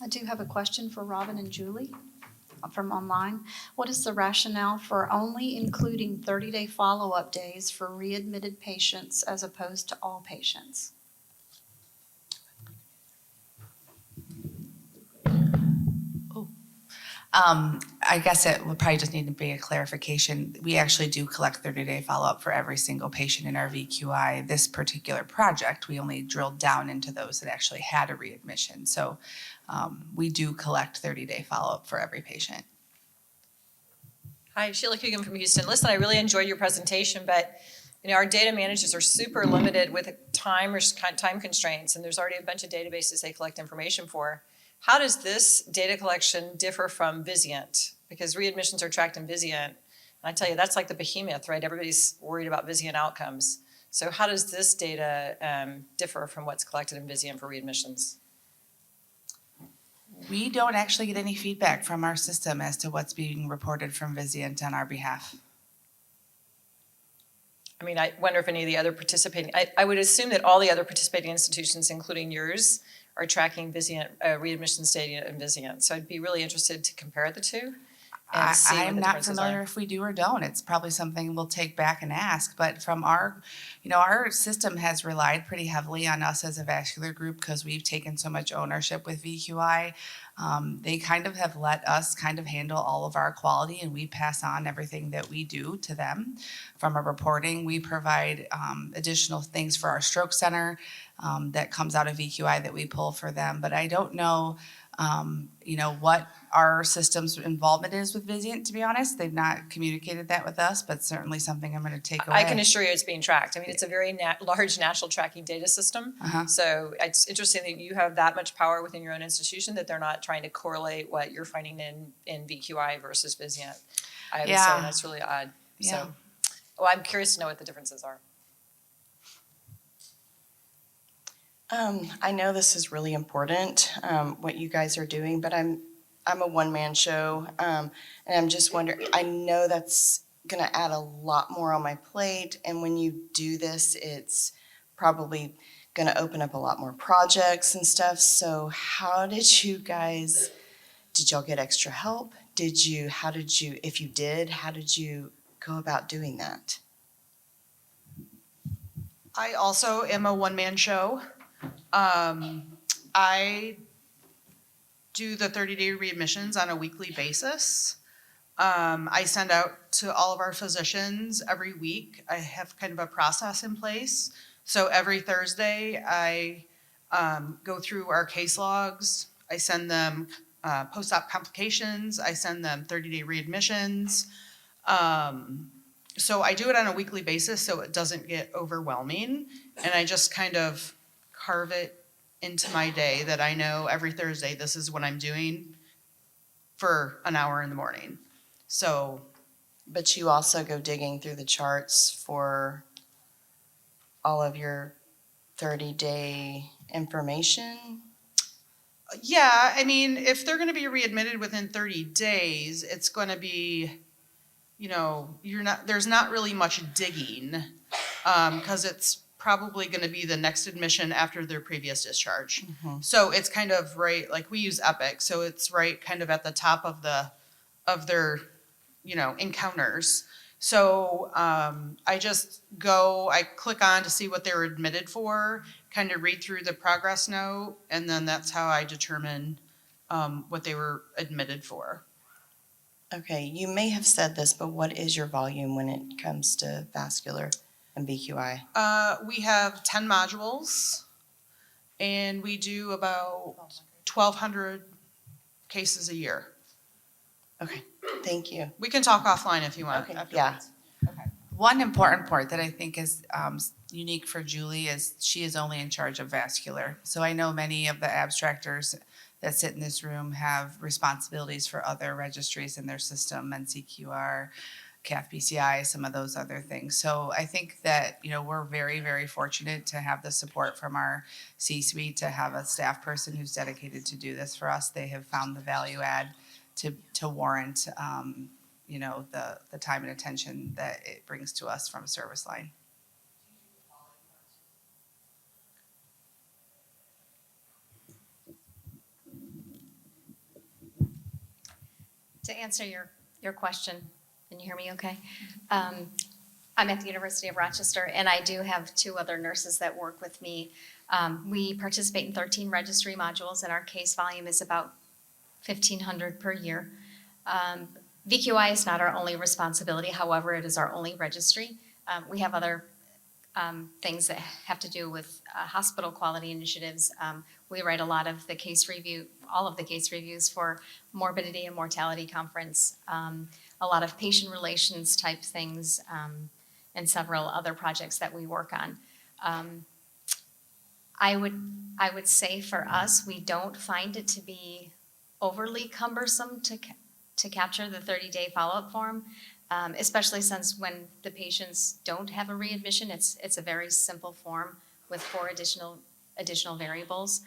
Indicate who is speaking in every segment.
Speaker 1: I do have a question for Robin and Julie from online. What is the rationale for only including 30-day follow-up days for readmitted patients as opposed to all patients?
Speaker 2: I guess it would probably just need to be a clarification. We actually do collect 30-day follow-up for every single patient in our VQI. This particular project, we only drilled down into those that actually had a readmission. So we do collect 30-day follow-up for every patient.
Speaker 3: Hi, Sheila Coogan from Houston. Listen, I really enjoyed your presentation, but our data managers are super limited with time constraints, and there's already a bunch of databases they collect information for. How does this data collection differ from Vizient? Because readmissions are tracked in Vizient, and I tell you, that's like the behemoth, right? Everybody's worried about Vizient outcomes. So how does this data differ from what's collected in Vizient for readmissions?
Speaker 2: We don't actually get any feedback from our system as to what's being reported from Vizient on our behalf.
Speaker 3: I mean, I wonder if any of the other participating, I would assume that all the other participating institutions, including yours, are tracking Vizient, readmissions data in Vizient. So I'd be really interested to compare the two.
Speaker 2: I'm not familiar if we do or don't. It's probably something we'll take back and ask. But from our, our system has relied pretty heavily on us as a vascular group because we've taken so much ownership with VQI. They kind of have let us kind of handle all of our quality, and we pass on everything that we do to them. From our reporting, we provide additional things for our stroke center that comes out of VQI that we pull for them. But I don't know, what our system's involvement is with Vizient, to be honest. They've not communicated that with us, but certainly something I'm going to take away.
Speaker 3: I can assure you it's being tracked. I mean, it's a very large national tracking data system. So it's interesting that you have that much power within your own institution that they're not trying to correlate what you're finding in VQI versus Vizient. I would say that's really odd.
Speaker 2: Yeah.
Speaker 3: So, I'm curious to know what the differences are.
Speaker 4: I know this is really important, what you guys are doing, but I'm a one-man show, and I'm just wondering, I know that's going to add a lot more on my plate, and when you do this, it's probably going to open up a lot more projects and stuff. So how did y'all get extra help? If you did, how did you go about doing that?
Speaker 5: I also am a one-man show. I do the 30-day readmissions on a weekly basis. I send out to all of our physicians every week. I have kind of a process in place. So every Thursday, I go through our case logs. I send them post-op complications. I send them 30-day readmissions. So I do it on a weekly basis so it doesn't get overwhelming. And I just kind of carve it into my day that I know every Thursday this is what I'm doing for an hour in the morning. So,
Speaker 4: but you also go digging through the charts for all of your 30-day information?
Speaker 5: Yeah, I mean, if they're going to be readmitted within 30 days, it's going to be, there's not really much digging because it's probably going to be the next admission after their previous discharge. Mm-hmm. So it's kind of right, like we use Epic, so it's right kind of at the top of their, encounters. So I click on to see what they were admitted for, kind of read through the progress note, and then that's how I determine what they were admitted for.
Speaker 4: Okay, you may have said this, but what is your volume when it comes to vascular and VQI?
Speaker 5: We have 10 modules, and we do about 1,200 cases a year.
Speaker 4: Okay, thank you.
Speaker 5: We can talk offline if you want.
Speaker 4: Okay,
Speaker 5: afterwards.
Speaker 4: yeah.
Speaker 2: Okay. One important part that I think is unique for Julie is she is only in charge of vascular. So I know many of the abstractors that sit in this room have responsibilities for other registries in their system, NCQR, CAF BCI, some of those other things. So I think that, we're very, very fortunate to have the support from our C-suite, to have a staff person who's dedicated to do this for us. They have found the value add to warrant, the time and attention that it brings to us from a service line.
Speaker 6: To answer your question, can you hear me okay? I'm at the University of Rochester, and I do have 2 other nurses that work with me. We participate in 13 registry modules, and our case volume is about 1,500 per year. VQI is not our only responsibility, however, it is our only registry. We have other things that have to do with hospital quality initiatives. We write a lot of the case review, all of the case reviews for Morbidity and Mortality Conference, a lot of patient relations type things, and several other projects that we work on. I would say for us, we don't find it to be overly cumbersome to capture the 30-day follow-up form, especially since when the patients don't have a readmission, it's a very simple form with 4 additional variables.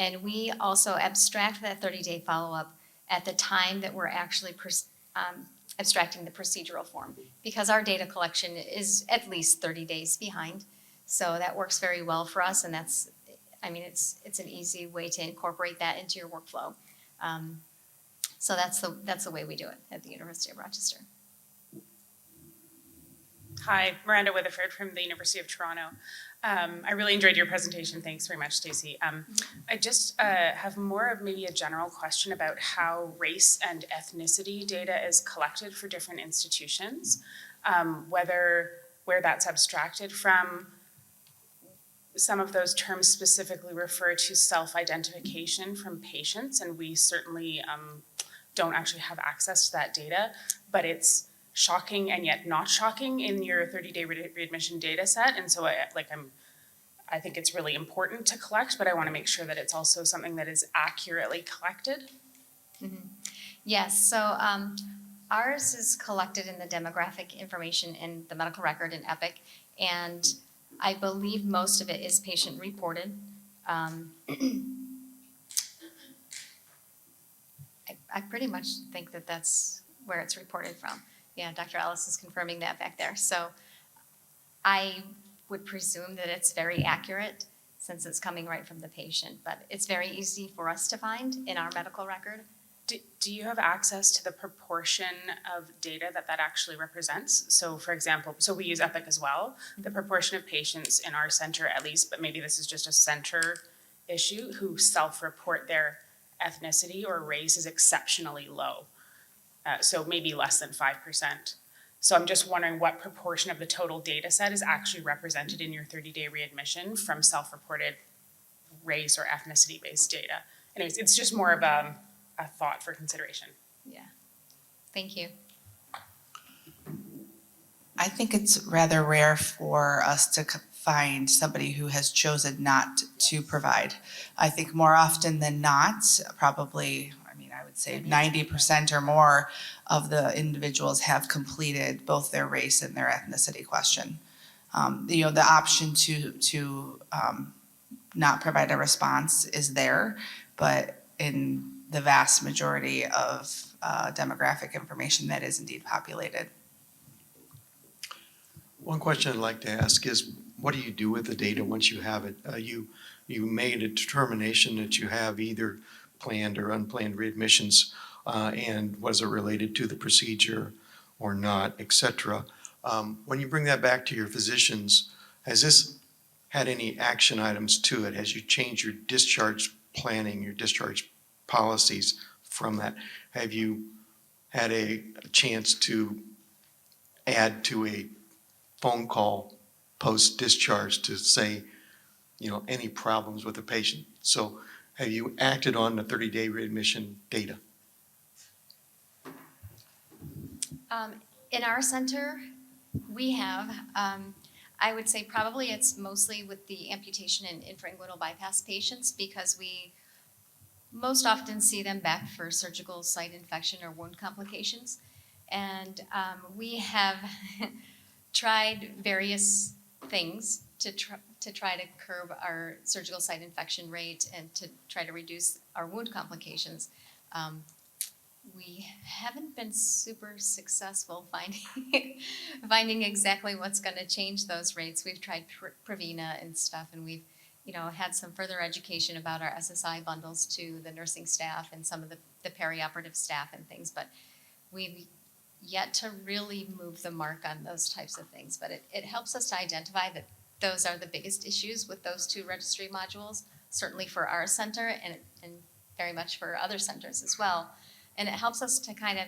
Speaker 6: And we also abstract that 30-day follow-up at the time that we're actually abstracting the procedural form, because our data collection is at least 30 days behind. So that works very well for us, and it's an easy way to incorporate that into your workflow. So that's the way we do it at the University of Rochester.
Speaker 7: Hi, Miranda Witherford from the University of Toronto. I really enjoyed your presentation. Thanks very much, Stacey. I just have more of maybe a general question about how race and ethnicity data is collected for different institutions, where that's abstracted from. Some of those terms specifically refer to self-identification from patients, and we certainly don't actually have access to that data, but it's shocking and yet not shocking in your 30-day readmission data set. And so I think it's really important to collect, but I want to make sure that it's also something that is accurately collected.
Speaker 6: Mm-hmm. Yes, so ours is collected in the demographic information in the medical record in Epic, and I believe most of it is patient reported. I pretty much think that that's where it's reported from. Yeah, Dr. Ellis is confirming that back there. So I would presume that it's very accurate since it's coming right from the patient, but it's very easy for us to find in our medical record.
Speaker 7: Do you have access to the proportion of data that actually represents? So for example, we use Epic as well, the proportion of patients in our center at least, but maybe this is just a center issue, who self-report their ethnicity or race is exceptionally low. So maybe less than 5%. So I'm just wondering what proportion of the total data set is actually represented in your 30-day readmission from self-reported race or ethnicity-based data. Anyways, it's just more of a thought for consideration.
Speaker 6: Yeah, thank you.
Speaker 2: I think it's rather rare for us to find somebody who has chosen not to provide. I think more often than not, probably, I would say 90% or more of the individuals have completed both their race and their ethnicity question. The option to not provide a response is there, but in the vast majority of demographic information, that is indeed populated.
Speaker 8: One question I'd like to ask is, what do you do with the data once you have it? You made a determination that you have either planned or unplanned readmissions, and was it related to the procedure or not, et cetera. When you bring that back to your physicians, has this had any action items to it? Has you changed your discharge planning, your discharge policies from that? Have you had a chance to add to a phone call post-discharge to say, any problems with the patient? So have you acted on the 30-day readmission data?
Speaker 6: In our center, we have, I would say probably it's mostly with the amputation and infrainguinal bypass patients, because we most often see them back for surgical site infection or wound complications. And we have tried various things to try to curb our surgical site infection rate and to try to reduce our wound complications. We haven't been super successful finding exactly what's going to change those rates. We've tried Prevena and stuff, and we've had some further education about our SSI bundles to the nursing staff and some of the perioperative staff and things, but we've yet to really move the mark on those types of things. But it helps us to identify that those are the biggest issues with those two registry modules, certainly for our center and very much for other centers as well. And it helps us to kind of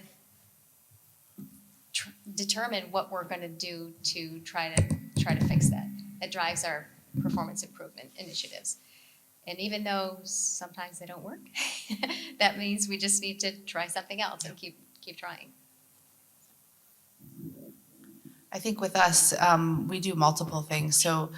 Speaker 6: determine what we're going to do to try to fix that. It drives our performance improvement initiatives. And even though sometimes they don't work, that means we just need to try something else and keep trying.
Speaker 2: I think with us, we do multiple things. So,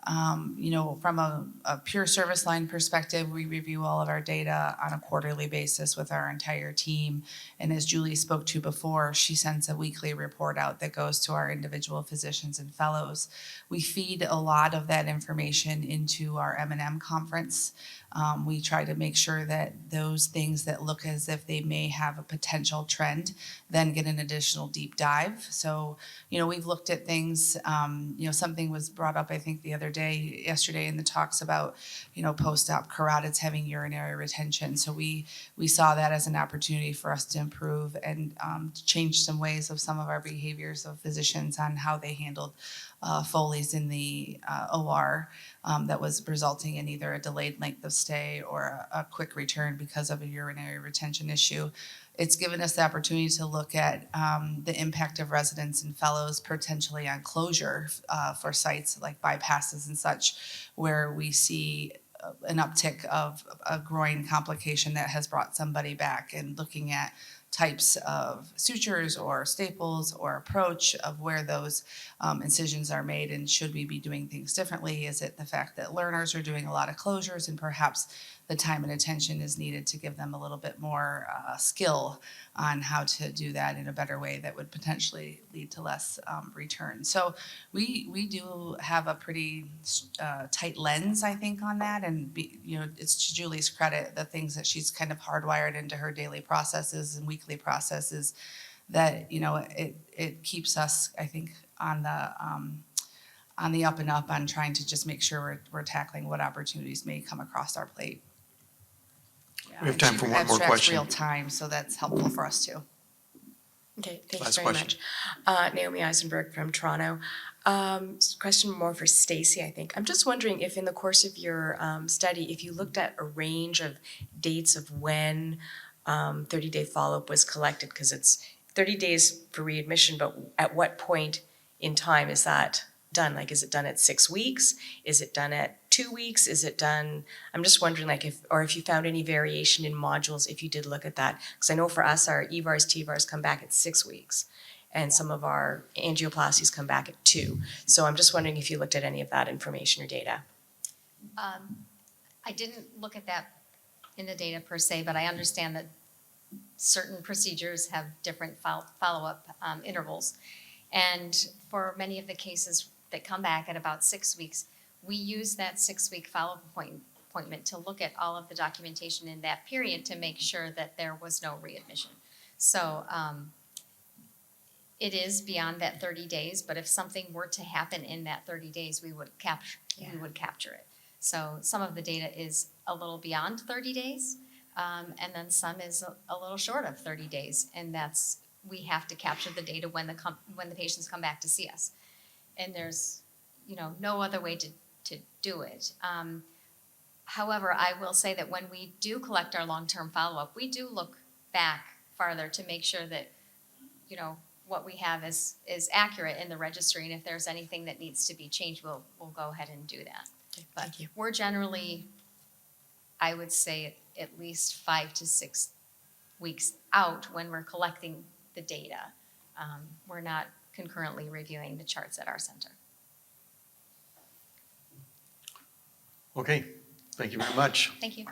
Speaker 2: from a pure service line perspective, we review all of our data on a quarterly basis with our entire team. And as Julie spoke to before, she sends a weekly report out that goes to our individual physicians and fellows. We feed a lot of that information into our M&M conference. We try to make sure that those things that look as if they may have a potential trend then get an additional deep dive. So, we've looked at things, something was brought up, I think, yesterday in the talks about, post-op carotids having urinary retention. So we saw that as an opportunity for us to improve and change some ways of some of our behaviors of physicians on how they handled Foley's in the OR that was resulting in either a delayed length of stay or a quick return because of a urinary retention issue. It's given us the opportunity to look at the impact of residents and fellows potentially on closure for sites like bypasses and such, where we see an uptick of a groin complication that has brought somebody back, and looking at types of sutures or staples or approach of where those incisions are made, and should we be doing things differently? Is it the fact that learners are doing a lot of closures and perhaps the time and attention is needed to give them a little bit more skill on how to do that in a better way that would potentially lead to less return. So we do have a pretty tight lens, I think, on that, and it's to Julie's credit, the things that she's kind of hardwired into her daily processes and weekly processes that it keeps us, I think, on the up and up on trying to just make sure we're tackling what opportunities may come across our plate.
Speaker 8: We have time for one more question.
Speaker 2: Real time, so that's helpful for us too.
Speaker 9: Okay, thanks
Speaker 8: Last
Speaker 9: very
Speaker 8: question.
Speaker 9: much. Naomi Eisenberg from Toronto. Question more for Stacy, I think. I'm just wondering if in the course of your study, if you looked at a range of dates of when 30-day follow-up was collected, because it's 30 days for readmission, but at what point in time is that done? Like, is it done at 6 weeks? Is it done at 2 weeks? Is it done? I'm just wondering, if you found any variation in modules, if you did look at that. Because I know for us, our EVARs, TVARs come back at 6 weeks, and some of our angioplasties come back at 2. So I'm just wondering if you looked at any of that information or data.
Speaker 6: I didn't look at that in the data per se, but I understand that certain procedures have different follow-up intervals. And for many of the cases that come back at about 6 weeks, we use that 6-week follow-up appointment to look at all of the documentation in that period to make sure that there was no readmission. So it is beyond that 30 days, but if something were to happen in that 30 days, we would capture it. So some of the data is a little beyond 30 days, and then some is a little short of 30 days, and we have to capture the data when the patients come back to see us. And there's no other way to do it. However, I will say that when we do collect our long-term follow-up, we do look back farther to make sure that what we have is accurate in the registry, and if there's anything that needs to be changed, we'll go ahead and do that.
Speaker 9: Okay,
Speaker 6: But
Speaker 9: thank you.
Speaker 6: we're generally, I would say, at least 5 to 6 weeks out when we're collecting the data. We're not concurrently reviewing the charts at our center.
Speaker 8: Okay, thank you very much.
Speaker 6: Thank you.